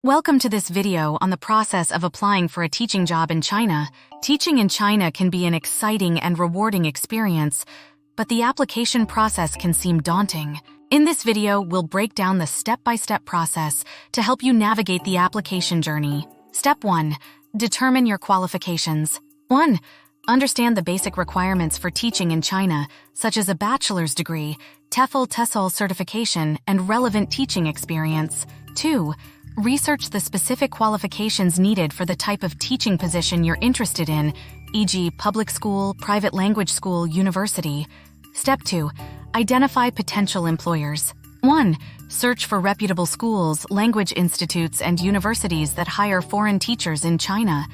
Welcome to this video on the process of applying for a teaching job in China. Teaching in China can be an exciting and rewarding experience, but the application process can seem daunting. In this video, we'll break down the step-by-step process to help you navigate the application journey. Step 1. Determine your qualifications. 1. Understand the basic requirements for teaching in China, such as a bachelor's degree, TEFL certification, and relevant teaching experience. 2. Research the specific qualifications needed for the type of teaching position you're interested in, e.g. public school, private language school, university. Step 2. Identify potential employers. 1. Search for reputable schools, language institutes, and universities that hire foreign teachers in China.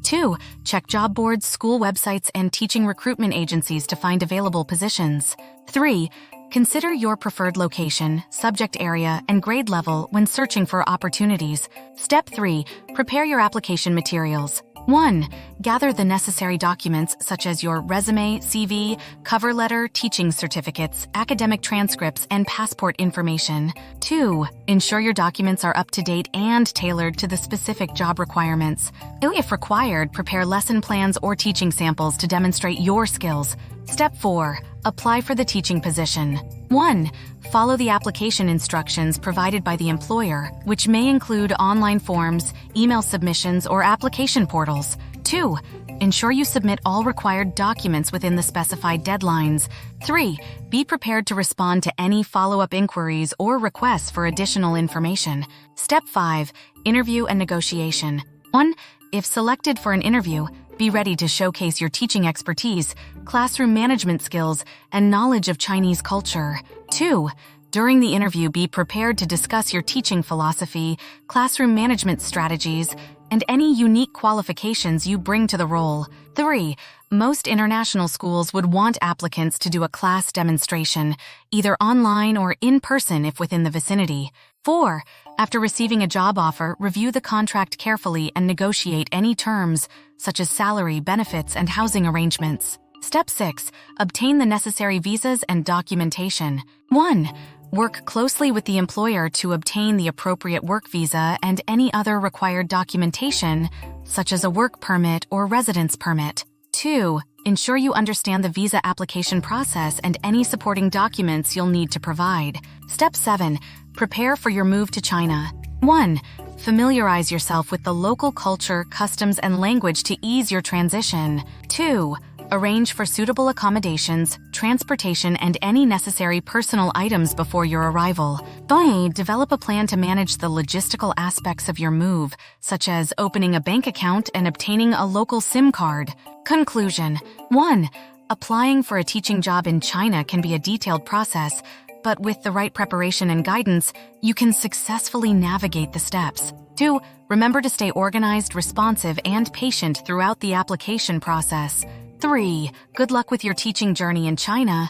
2. Check job boards, school websites, and teaching recruitment agencies to find available positions. 3. Consider your preferred location, subject area, and grade level when searching for opportunities. Step 3. Prepare your application materials. 1. Gather the necessary documents such as your resume, CV, cover letter, teaching certificates, academic transcripts, and passport information. 2. Ensure your documents are up to date and tailored to the specific job requirements. If required, prepare lesson plans or teaching samples to demonstrate your skills. Step 4. Apply for the teaching position. 1. Follow the application instructions provided by the employer, which may include online forms, email submissions, or application portals. 2. Ensure you submit all required documents within the specified deadlines. 3. Be prepared to respond to any follow-up inquiries or requests for additional information. Step 5. Interview and negotiation. 1. If selected for an interview, be ready to showcase your teaching expertise, classroom management skills, and knowledge of Chinese culture. 2. During the interview, be prepared to discuss your teaching philosophy, classroom management strategies, and any unique qualifications you bring to the role. 3. Most international schools would want applicants to do a class demonstration, either online or in person if within the vicinity. 4. After receiving a job offer, review the contract carefully and negotiate any terms, such as salary, benefits, and housing arrangements. Step 6. Obtain the necessary visas and documentation. 1. Work closely with the employer to obtain the appropriate work visa and any other required documentation, such as a work permit or residence permit. 2. Ensure you understand the visa application process and any supporting documents you'll need to provide. Step 7. Prepare for your move to China. 1. Familiarize yourself with the local culture, customs, and language to ease your transition. 2. Arrange for suitable accommodations, transportation, and any necessary personal items before your arrival. 3. Develop a plan to manage the logistical aspects of your move, such as opening a bank account and obtaining a local SIM card. Conclusion. 1. Applying for a teaching job in China can be a detailed process, but with the right preparation and guidance, you can successfully navigate the steps. 2. Remember to stay organized, responsive, and patient throughout the application process. 3. Good luck with your teaching journey in China.